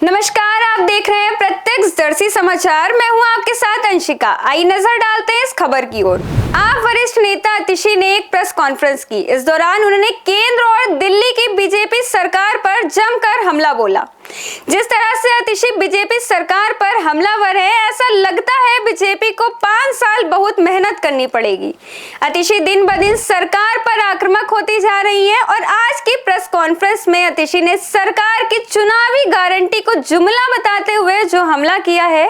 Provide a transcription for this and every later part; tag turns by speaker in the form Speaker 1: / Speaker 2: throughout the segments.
Speaker 1: नमस्कार, आप देख रहे हैं प्रत्यक्षदर्शी समाचार। मैं हूं आपके साथ अंशिका। आइए नजर डालते हैं इस खबर की ओर। आप वरिष्ठ नेता अतिशी ने एक प्रेस कॉन्फ्रेंस की। इस दौरान उन्होंने केंद्र और दिल्ली की बीजेपी सरकार पर जमकर हमला बोला। जिस तरह से अतिशी बीजेपी सरकार पर हमलावर है, ऐसा लगता है बीजेपी को 5 साल बहुत मेहनत करनी पड़ेगी। अतिशी दिन ब दिन सरकार पर आक्रामक होती जा रही है और आज की प्रेस कॉन्फ्रेंस में अतिशी ने सरकार की चुनावी गारंटी को जुमला बताते हुए जो हमला किया है,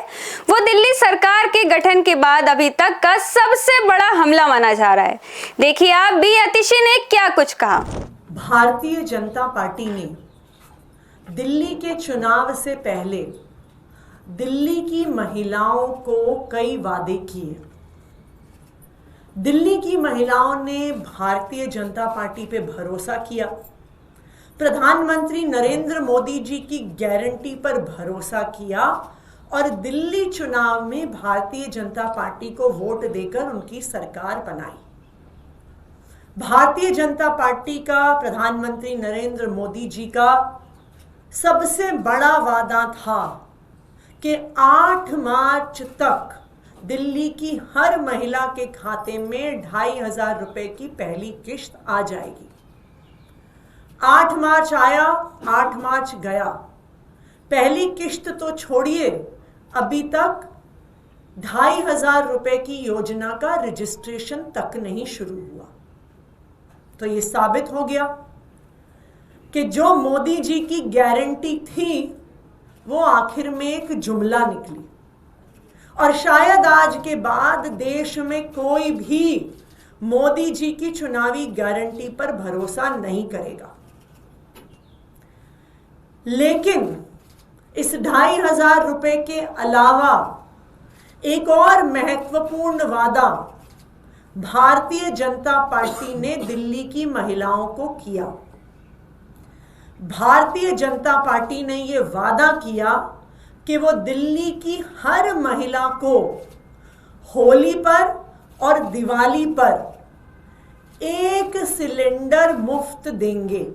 Speaker 1: वो दिल्ली सरकार के गठन के बाद अभी तक का सबसे बड़ा हमला माना जा रहा है। देखिए आप भी अतिशी ने क्या कुछ कहा।
Speaker 2: भारतीय जनता पार्टी ने दिल्ली के चुनाव से पहले दिल्ली की महिलाओं को कई वादे किए। दिल्ली की महिलाओं ने भारतीय जनता पार्टी पे भरोसा किया, प्रधानमंत्री नरेंद्र मोदी जी की गारंटी पर भरोसा किया और दिल्ली चुनाव में भारतीय जनता पार्टी को वोट देकर उनकी सरकार बनाई। भारतीय जनता पार्टी का, प्रधानमंत्री नरेंद्र मोदी जी का सबसे बड़ा वादा था कि 8 मार्च तक दिल्ली की हर महिला के खाते में 2,500 रुपए की पहली किश्त आ जाएगी। 8 मार्च आया, 8 मार्च गया। पहली किश्त तो छोड़िए, अभी तक 2,500 रुपए की योजना का रजिस्ट्रेशन तक नहीं शुरू हुआ। तो ये साबित हो गया कि जो मोदी जी की गारंटी थी वो आखिर में एक जुमला निकली और शायद आज के बाद देश में कोई भी मोदी जी की चुनावी गारंटी पर भरोसा नहीं करेगा। लेकिन इस 2,500 रुपए के अलावा एक और महत्वपूर्ण वादा भारतीय जनता पार्टी ने दिल्ली की महिलाओं को किया। भारतीय जनता पार्टी ने यह वादा किया कि वो दिल्ली की हर महिला को होली पर और दिवाली पर 1 सिलेंडर मुफ्त देंगे।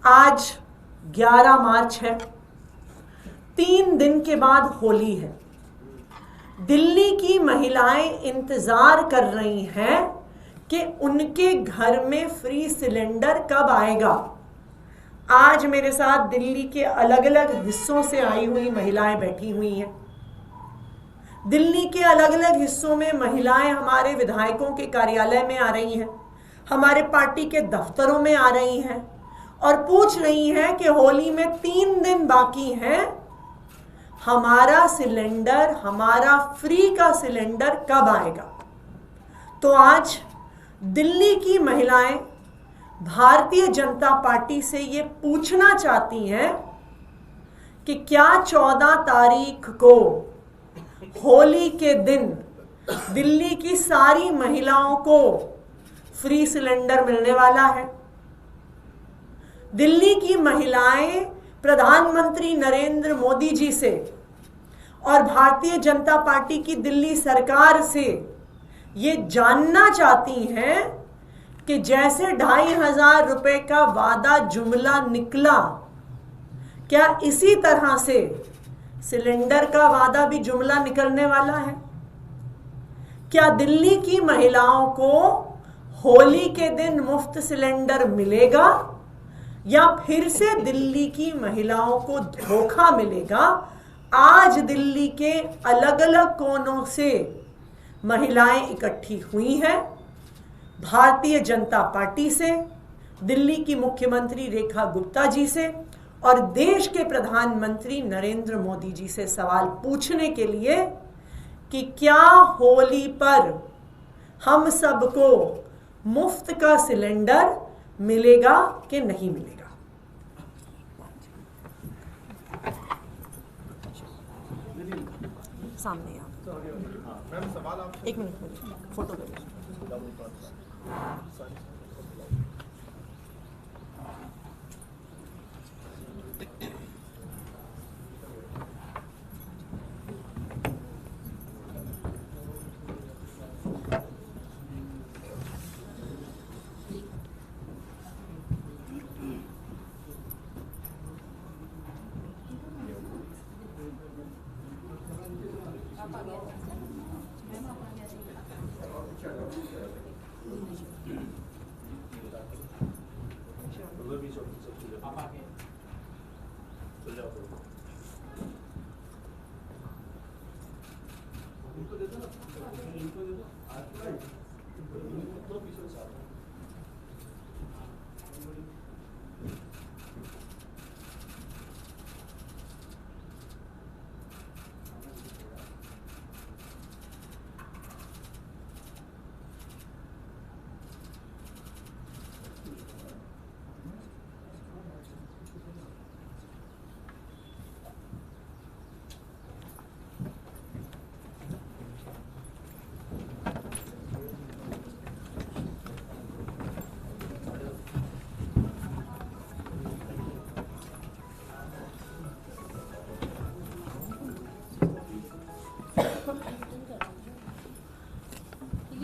Speaker 2: आज 11 मार्च है, 3 दिन के बाद होली है। दिल्ली की महिलाएं इंतजार कर रही हैं कि उनके घर में फ्री सिलेंडर कब आएगा। आज मेरे साथ दिल्ली के अलग अलग हिस्सों से आई हुई महिलाएं बैठी हुई हैं। दिल्ली के अलग अलग हिस्सों में महिलाएं हमारे विधायकों के कार्यालय में आ रही हैं, हमारे पार्टी के दफ्तरों में आ रही हैं और पूछ रही हैं कि होली में 3 दिन बाकी हैं, हमारा सिलेंडर, हमारा फ्री का सिलेंडर कब आएगा। तो आज दिल्ली की महिलाएं भारतीय जनता पार्टी से ये पूछना चाहती हैं कि क्या 14 तारीख को होली के दिन दिल्ली की सारी महिलाओं को फ्री सिलेंडर मिलने वाला है। दिल्ली की महिलाएं प्रधानमंत्री नरेंद्र मोदी जी से और भारतीय जनता पार्टी की दिल्ली सरकार से ये जानना चाहती हैं कि जैसे 2,500 रुपए का वादा जुमला निकला, क्या इसी तरह से सिलेंडर का वादा भी जुमला निकलने वाला है। क्या दिल्ली की महिलाओं को होली के दिन मुफ्त सिलेंडर मिलेगा या फिर से दिल्ली की महिलाओं को धोखा मिलेगा। आज दिल्ली के अलग अलग कोनों से महिलाएं इकट्ठी हुई हैं। भारतीय जनता पार्टी से, दिल्ली की मुख्यमंत्री रेखा गुप्ता जी से और देश के प्रधानमंत्री नरेंद्र मोदी जी से सवाल पूछने के लिए कि क्या होली पर हम सबको मुफ्त का सिलेंडर मिलेगा कि नहीं मिलेगा। सामने आप एक मिनट फोटो ले लो।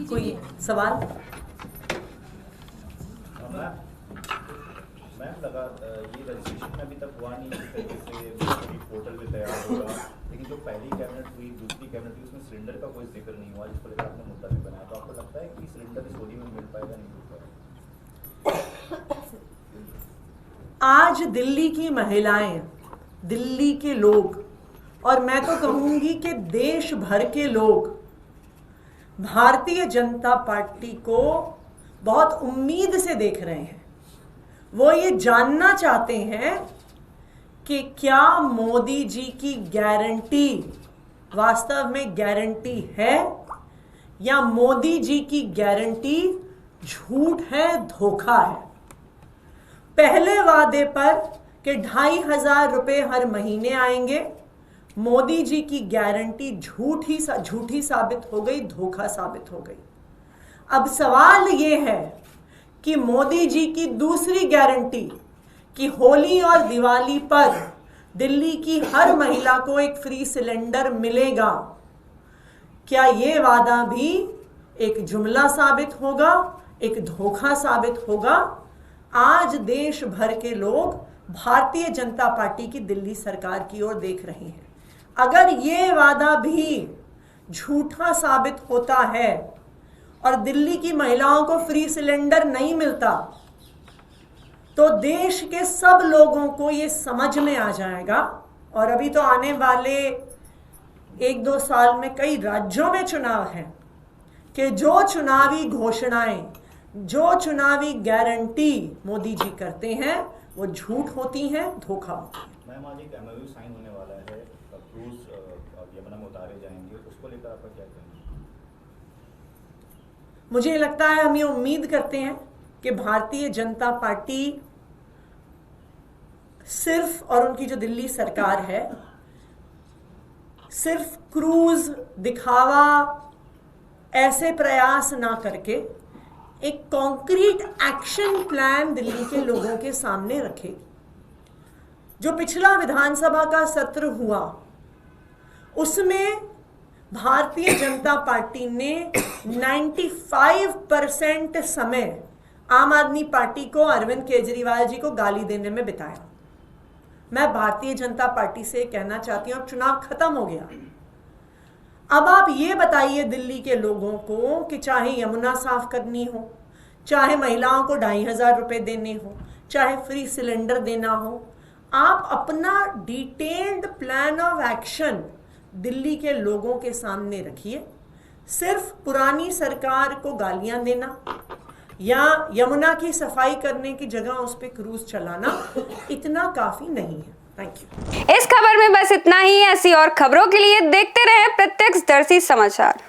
Speaker 2: कोई सवाल?
Speaker 3: मैम लगा ये रजिस्ट्रेशन अभी तक हुआ नहीं, इस तरीके से पोर्टल पे तैयार होगा, लेकिन जो पहली कैबिनेट हुई, दूसरी कैबिनेट हुई, उसमें सिलेंडर का कोई जिक्र नहीं हुआ, जिसको लेकर आपने मुद्दा भी बनाया। तो आपको लगता है कि सिलेंडर इस होली में मिल पाएगा, नहीं मिल पाएगा?
Speaker 2: आज दिल्ली की महिलाएं, दिल्ली के लोग, और मैं तो कहूंगी कि देश भर के लोग भारतीय जनता पार्टी को बहुत उम्मीद से देख रहे हैं। वो ये जानना चाहते हैं कि क्या मोदी जी की गारंटी वास्तव में गारंटी है या मोदी जी की गारंटी झूठ है, धोखा है। पहले वादे पर कि 2,500 रुपए हर महीने आएंगे, मोदी जी की गारंटी झूठी साबित हो गई, धोखा साबित हो गई। अब सवाल ये है कि मोदी जी की दूसरी गारंटी कि होली और दिवाली पर दिल्ली की हर महिला को एक फ्री सिलेंडर मिलेगा, क्या ये वादा भी एक जुमला साबित होगा, एक धोखा साबित होगा? आज देश भर के लोग भारतीय जनता पार्टी की दिल्ली सरकार की ओर देख रहे हैं। अगर ये वादा भी झूठा साबित होता है और दिल्ली की महिलाओं को फ्री सिलेंडर नहीं मिलता, तो देश के सब लोगों को ये समझ में आ जाएगा। और अभी तो आने वाले 1-2 साल में कई राज्यों में चुनाव हैं कि जो चुनावी घोषणाएं, जो चुनावी गारंटी मोदी जी करते हैं वो झूठ होती हैं, धोखा होती है।
Speaker 3: मैम आज एक MOU साइन होने वाला है, क्रूज यमुना में उतारे जाएंगे, उसको लेकर आपका क्या कहना है?
Speaker 2: मुझे लगता है, हम ये उम्मीद करते हैं कि भारतीय जनता पार्टी सिर्फ, और उनकी जो दिल्ली सरकार है, सिर्फ क्रूज दिखावा ऐसे प्रयास ना करके एक कॉन्क्रीट एक्शन प्लान दिल्ली के लोगों के सामने रखेगी। जो पिछला विधानसभा का सत्र हुआ उसमें भारतीय जनता पार्टी ने 95% समय आम आदमी पार्टी को, अरविंद केजरीवाल जी को गाली देने में बिताया। मैं भारतीय जनता पार्टी से कहना चाहती हूं, अब चुनाव खत्म हो गया। अब आप ये बताइए दिल्ली के लोगों को कि चाहे यमुना साफ करनी हो, चाहे महिलाओं को 2,500 रुपए देने हो, चाहे फ्री सिलेंडर देना हो, आप अपना detailed plan of action Delhi के लोगों के सामने रखिए। सिर्फ पुरानी सरकार को गालियां देना या यमुना की सफाई करने की जगह उस पर क्रूज चलाना इतना काफी नहीं है। Thank you.
Speaker 1: इस खबर में बस इतना ही। ऐसी और खबरों के लिए देखते रहें प्रत्यक्षदर्शी समाचार।